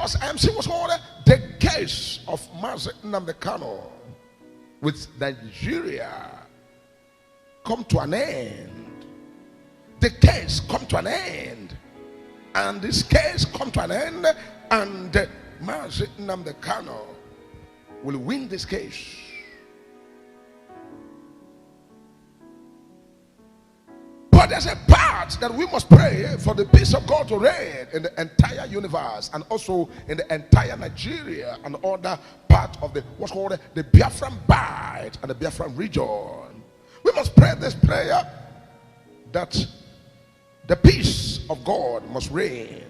Because I am seeing what's called the case of Nnamdi Kanu with Nigeria come to an end. The case come to an end. And this case come to an end, and Nnamdi Kanu will win this case. But there's a part that we must pray for the peace of God to reign in the entire universe, and also in the entire Nigeria and other part of the what's called the Biafran Bight and the Biafran region. We must pray this prayer that the peace of God must reign.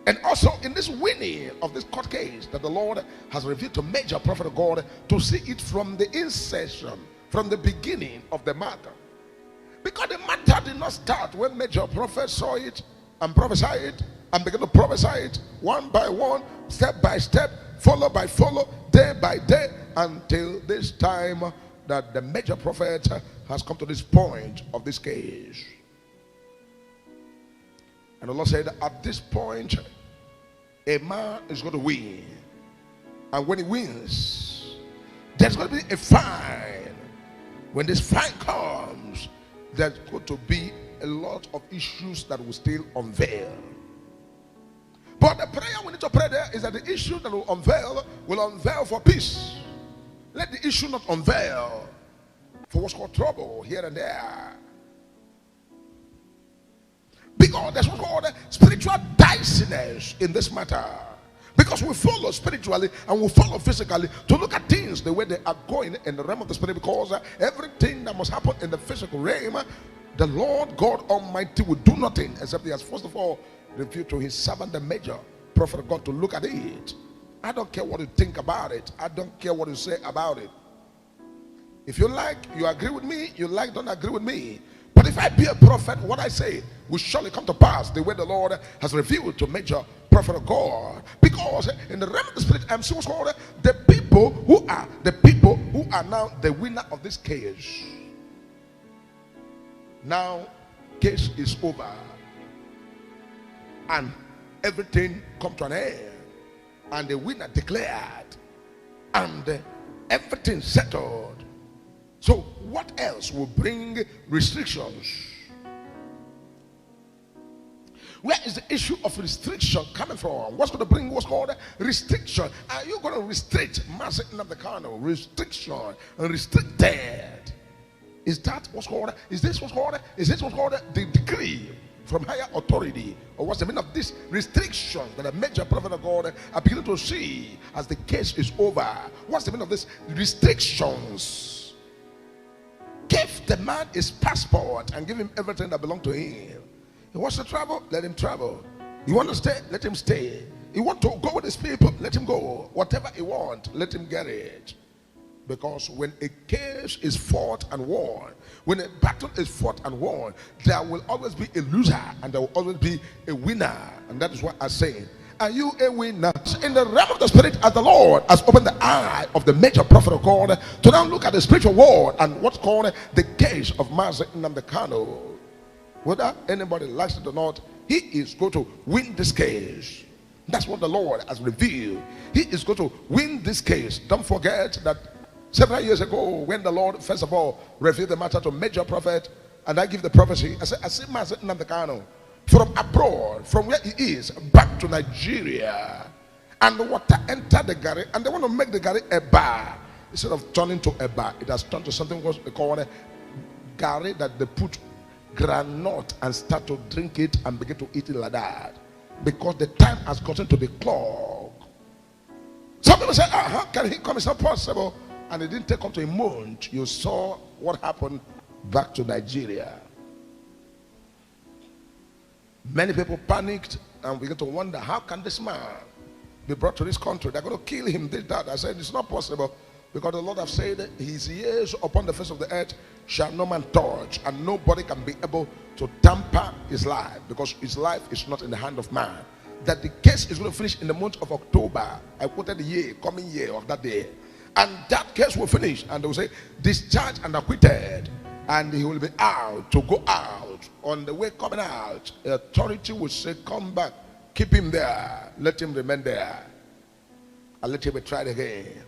And also in this winning of this court case that the Lord has revealed to major prophet of God, to see it from the inception, from the beginning of the matter. Because the matter did not start when major prophet saw it and prophesied it and began to prophesy it one by one, step by step, follow by follow, day by day, until this time that the major prophet has come to this point of this case. And the Lord said, at this point, a man is going to win. And when he wins, there's going to be a fine. When this fine comes, there's going to be a lot of issues that will still unveil. But the prayer we need to pray there is that the issue that will unveil for peace. Let the issue not unveil for what's called trouble here and there. Because there's what's called spiritual diciness in this matter. Because we follow spiritually and we follow physically to look at things the way they are going in the realm of the spirit. Because everything that must happen in the physical realm, the Lord God Almighty will do nothing except He has first of all revealed to His servant, the major prophet of God, to look at it. I don't care what you think about it. I don't care what you say about it. If you like, you agree with me. You like, don't agree with me. But if I be a prophet, what I say will surely come to pass the way the Lord has revealed to major prophet of God. Because in the realm of the spirit, I'm so called the people who are now the winner of this case. Now, case is over, and everything come to an end, and the winner declared, and everything settled. So what else will bring restrictions? Where is the issue of restriction coming from? What's going to bring what's called restriction? Are you going to restrict Nnamdi Kanu? Restriction and restricted. Is that what's called? Is this what's called? Is this what's called the decree from higher authority? Or what's the meaning of this restriction that a major prophet of God are beginning to see as the case is over? What's the meaning of this restrictions? Give the man his passport and give him everything that belongs to him. He wants to travel, let him travel. He wants to stay, let him stay. He wants to go with his people, let him go. Whatever he wants, let him get it. Because when a case is fought and won, when a battle is fought and won, there will always be a loser and there will always be a winner. And that is what I'm saying. Are you a winner? In the realm of the spirit, as the Lord has opened the eye of the major prophet of God to now look at the spiritual world and what's called the case of Nnamdi Kanu. Whether anybody likes it or not, he is going to win this case. That's what the Lord has revealed. He is going to win this case. Don't forget that several years ago, when the Lord first of all revealed the matter to major prophet, and I give the prophecy, I see Nnamdi Kanu from abroad, from where he is, back to Nigeria, and the water entered the gari, and they want to make the gari a bar. Instead of turning to a bar, it has turned to something called a gari that they put granite and start to drink it and begin to eat it like that, because the time has gotten to the clock. Some people say, how can he come? It's not possible. And it didn't take up to a month. You saw what happened back to Nigeria. Many people panicked and began to wonder, how can this man be brought to this country? They're going to kill him, this, that. I said, it's not possible, because the Lord has said, his years upon the face of the earth shall no man touch, and nobody can be able to tamper his life, because his life is not in the hand of man. That the case is going to finish in the month of October. I quoted the year, coming year of that day. And that case will finish, and they will say, discharged and acquitted, and he will be out to go out. On the way coming out, the authority will say, come back Keep him there. Let him remain there. And let him be tried again.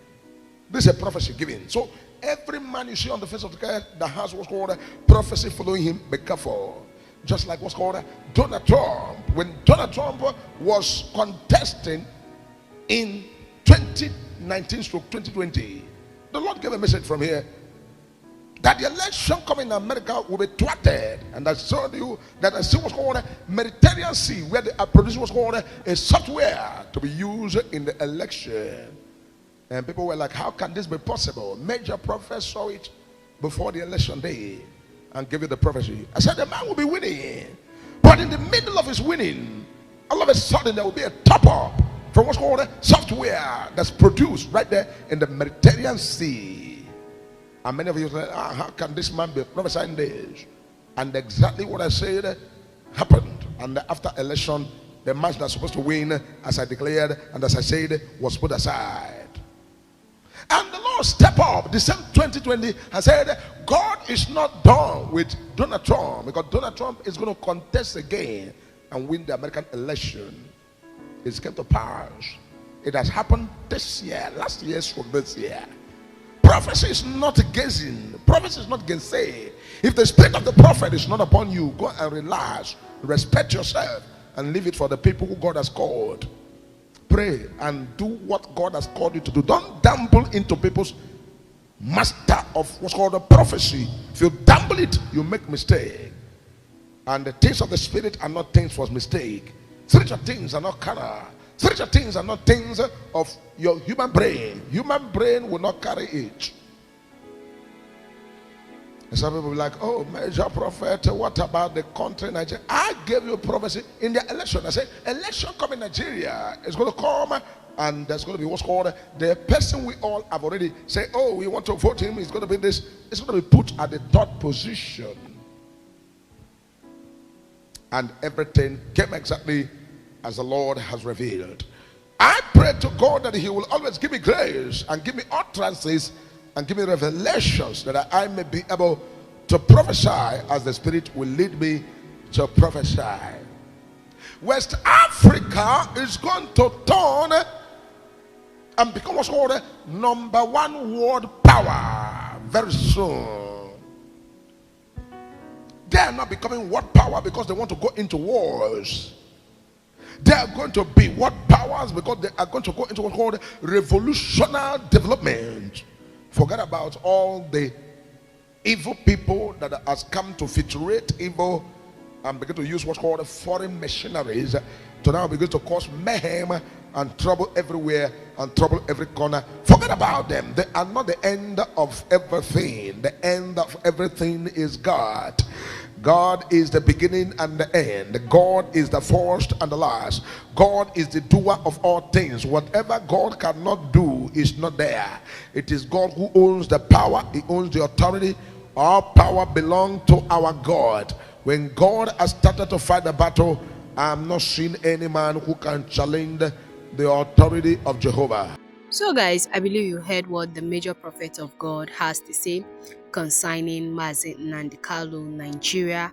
This is a prophecy given. So every man you see on the face of the earth that has what's called a prophecy following him, be careful. Just like what's called Donald Trump. When Donald Trump was contesting in 2019-2020, the Lord gave a message from here that the election coming in America will be thwarted. And I showed you that I see what's called a Mediterranean Sea, where they are producing what's called a software to be used in the election. And people were like, how can this be possible? Major prophets saw it before the election day and gave you the prophecy. I said the man will be winning. But in the middle of his winning, all of a sudden there will be a top up from what's called software that's produced right there in the Mediterranean Sea. And many of you say, how can this man be prophesying this? And exactly what I said happened. And after election, the man that's supposed to win, as I declared and as I said, was put aside. And the Lord stepped up the same 2020 and said, God is not done with Donald Trump, because Donald Trump is going to contest again and win the American election. It's come to pass. It has happened this year, last year's from this year. Prophecy is not gazing. Prophecy is not gainsay. If the spirit of the prophet is not upon you, go and relax, respect yourself, and leave it for the people who God has called. Pray and do what God has called you to do. Don't dabble into people's master of what's called a prophecy. If you dabble it, you make mistake. And the things of the spirit are not things for mistake. Spiritual things are not carnal. Spiritual things are not things of your human brain. Human brain will not carry it. And some people will be like, oh, major prophet, what about the country Nigeria? I gave you a prophecy in the election. I said, election coming in Nigeria is going to come, and there's going to be what's called the person we all have already said, oh, we want to vote him. It's going to be this. It's going to be put at the third position. And everything came exactly as the Lord has revealed. I pray to God that he will always give me grace and give me utterances and give me revelations that I may be able to prophesy as the Spirit will lead me to prophesy. West Africa is going to turn and become what's called #1 world power very soon. They are not becoming world power because they want to go into wars. They are going to be world powers because they are going to go into what's called revolutionary development. Forget about all the evil people that has come to filtrate evil and begin to use what's called foreign machineries to now begin to cause mayhem and trouble everywhere and trouble every corner. Forget about them. They are not the end of everything. The end of everything is God. God is the beginning and the end. God is the first and the last. God is the doer of all things. Whatever God cannot do is not there. It is God who owns the power. He owns the authority. All power belongs to our God. When God has started to fight the battle, I am not seeing any man who can challenge the authority of Jehovah. So guys, I believe you heard what the major prophet of God has to say concerning Nnamdi Kanu, Nigeria,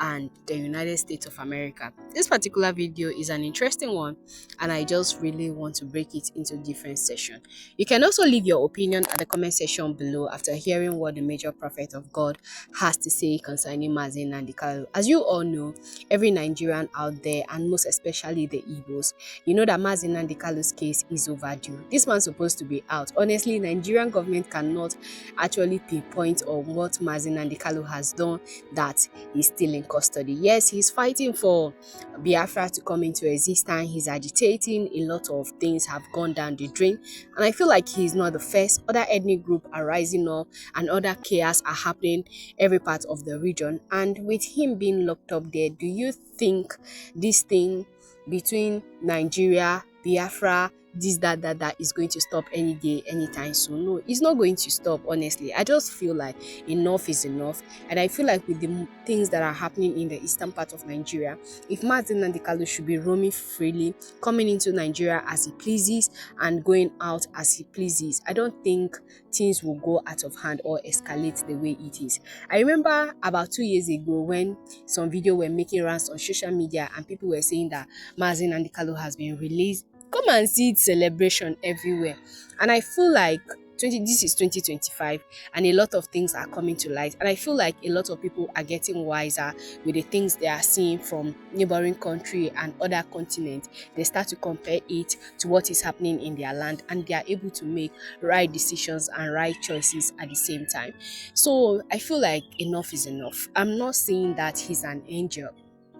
and the United States of America. This particular video is an interesting one, and I just really want to break it into different sections. You can also leave your opinion at the comment section below after hearing what the major prophet of God has to say concerning Nnamdi Kanu. As you all know, every Nigerian out there, and most especially the Igbos, you know that Nnamdi Kanu's case is overdue. This man's supposed to be out. Honestly, Nigerian government cannot actually pinpoint on what Nnamdi Kanu has done that is still in custody. Yes, he's fighting for Biafra to come into existence. He's agitating. A lot of things have gone down the drain, and I feel like he's not the first. Other ethnic groups are rising up, and other chaos are happening every part of the region. And with him being locked up there, do you think this thing between Nigeria, Biafra, this that is going to stop any day, anytime soon. No, it's not going to stop. Honestly, I just feel like enough is enough, and I feel like with the things that are happening in the eastern part of Nigeria, if Nnamdi Kanu should be roaming freely, coming into Nigeria as he pleases and going out as he pleases, I don't think things will go out of hand or escalate the way it is. I remember about 2 years ago when some video were making rounds on social media and people were saying that Nnamdi Kanu has been released. Come and see it celebration everywhere. And I feel like this is 2025 and a lot of things are coming to light, and I feel like a lot of people are getting wiser with the things they are seeing from neighboring country and other continents. They start to compare it to what is happening in their land, and they are able to make right decisions and right choices at the same time. So I feel like enough is enough. I'm not saying that he's an angel,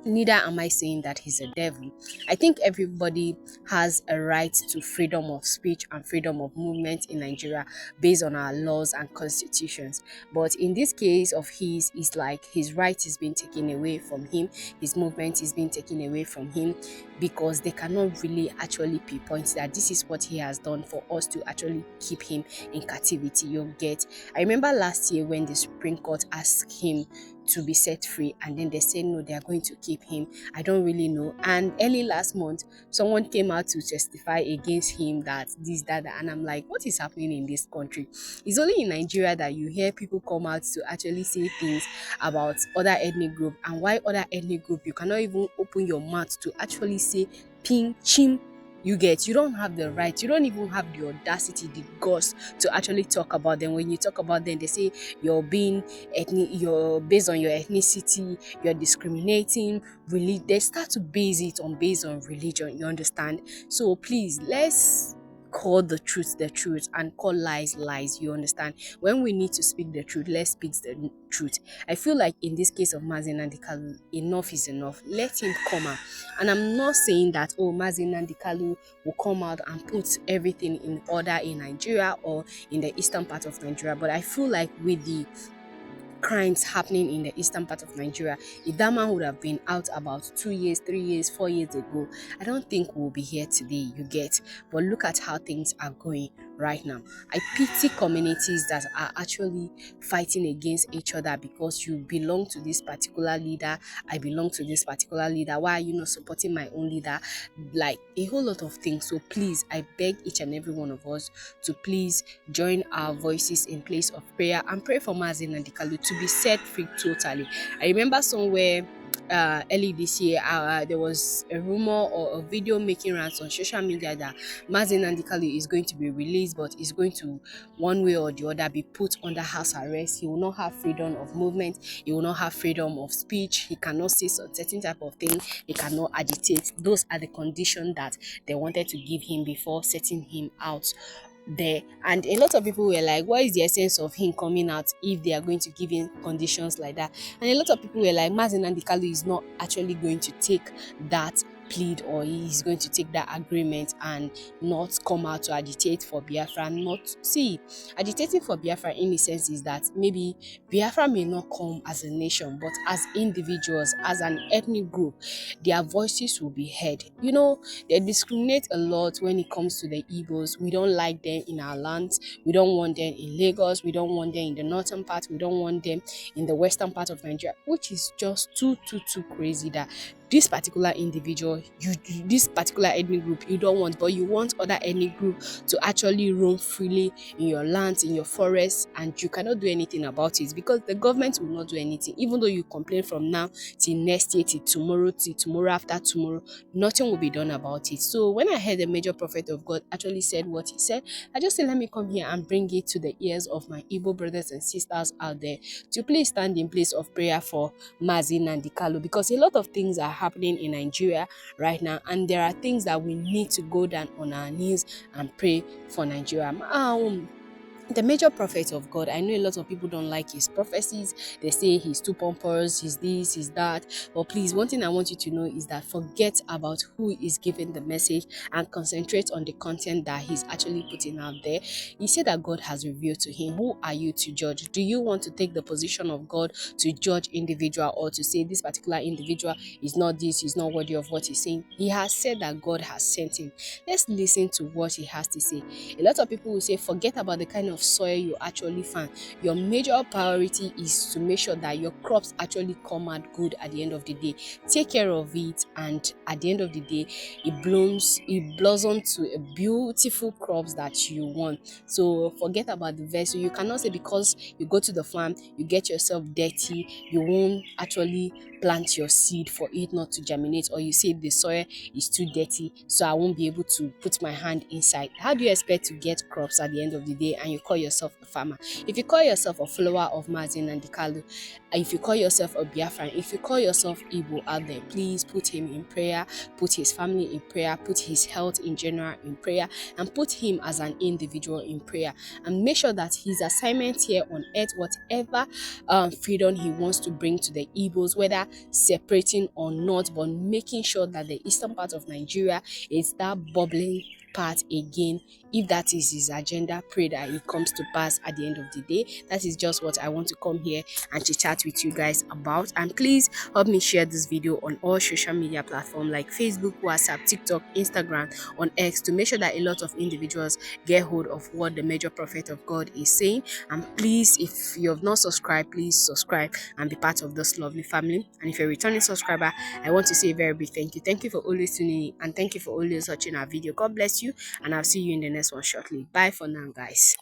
neither am I saying that he's a devil. I think everybody has a right to freedom of speech and freedom of movement in Nigeria based on our laws and constitutions. But in this case of his, it's like his right is being taken away from him, his movement is being taken away from him, because they cannot really actually pinpoint that this is what he has done for us to actually keep him in captivity. You get? I remember last year when the Supreme Court asked him to be set free, and then they said no, they are going to keep him. I don't really know. And early last month, someone came out to testify against him that this, that, and I'm like, what is happening in this country? It's only in Nigeria that you hear people come out to actually say things about other ethnic group, and why other ethnic group you cannot even open your mouth to actually say pin chim. You don't have the right, you don't even have the audacity, the guts to actually talk about them. When you talk about them, they say you're being you're based on your ethnicity, you're discriminating. Really, they start to base it on based on religion. You understand? So please, let's call the truth and call lies lies. You understand? When we need to speak the truth, let's speak the truth. I feel like in this case of Nnamdi Kanu, enough is enough. Let him come out. And I'm not saying that Nnamdi Kanu will come out and put everything in order in Nigeria or in the eastern part of Nigeria, but I feel like with the crimes happening in the eastern part of Nigeria, if that man would have been out about 2 years, 3 years, 4 years ago, I don't think we'll be here today. You get? But look at how things are going right now. I pity communities that are actually fighting against each other because you belong to this particular leader, I belong to this particular leader. Why are you not supporting my own leader? Like a whole lot of things. So please, I beg each and every one of us to please join our voices in place of prayer and pray for Nnamdi Kanu to be set free totally. I remember somewhere early this year, there was a rumor or a video making rounds on social media that Nnamdi Kanu is going to be released, but is going to, one way or the other, be put under house arrest. He will not have freedom of movement. He will not have freedom of speech. He cannot say some certain type of thing. He cannot agitate. Those are the conditions that they wanted to give him before setting him out there. And a lot of people were like, what is the essence of him coming out if they are going to give him conditions like that? And a lot of people were like, Nnamdi Kanu is not actually going to take that plead, or he's going to take that agreement and not come out to agitate for Biafra. Agitating for Biafra in a sense is that maybe Biafra may not come as a nation, but as individuals, as an ethnic group, their voices will be heard. You know, they discriminate a lot when it comes to the IGBOS. We don't like them in our lands. We don't want them in Lagos. We don't want them in the northern part. We don't want them in the western part of Nigeria, which is just too crazy that this particular individual, this particular ethnic group you don't want, but you want other ethnic group to actually roam freely in your lands, in your forests, and you cannot do anything about it because the government will not do anything. Even though you complain from now till next year, till tomorrow after tomorrow, nothing will be done about it. So when I heard the major prophet of God actually said what he said, I just said, let me come here and bring it to the ears of my Igbo brothers and sisters out there to please stand in place of prayer for Nnamdi Kanu, because a lot of things are happening in Nigeria right now, and there are things that we need to go down on our knees and pray for Nigeria. the major prophet of God. I know a lot of people don't like his prophecies. They say he's too pompous, he's this, he's that. But please, one thing I want you to know is that forget about who is giving the message and concentrate on the content that he's actually putting out there. He said that God has revealed to him. Who are you to judge? Do you want to take the position of God to judge individual, or to say this particular individual is not this, is not worthy of what he's saying? He has said that God has sent him. Let's listen to what he has to say. A lot of people will say, forget about the kind of soil you actually farm. Your major priority is to make sure that your crops actually come out good at the end of the day. Take care of it, and at the end of the day, it blossoms to a beautiful crops that you want. So forget about the vessel. You cannot say because you go to the farm, you get yourself dirty, you won't actually plant your seed for it not to germinate, or you say the soil is too dirty, so I won't be able to put my hand inside. How do you expect to get crops at the end of the day, and you call yourself a farmer? If you call yourself a follower of Nnamdi Kanu, if you call yourself a Biafran, if you call yourself Igbo out there, please put him in prayer, put his family in prayer, put his health in general in prayer, and put him as an individual in prayer, and make sure that his assignment here on earth, whatever freedom he wants to bring to the Igbos, whether separating or not, but making sure that the eastern part of Nigeria is that bubbling part again. If that is his agenda, pray that it comes to pass at the end of the day. That is just what I want to come here and to chat with you guys about. And please help me share this video on all social media platforms like Facebook, WhatsApp, TikTok, Instagram, on X, to make sure that a lot of individuals get hold of what the major prophet of God is saying. And please, if you have not subscribed, please subscribe and be part of this lovely family. And if you're a returning subscriber, I want to say a very big thank you. Thank you for always tuning in, and thank you for always watching our video. God bless you, and I'll see you in the next one shortly. Bye for now, guys.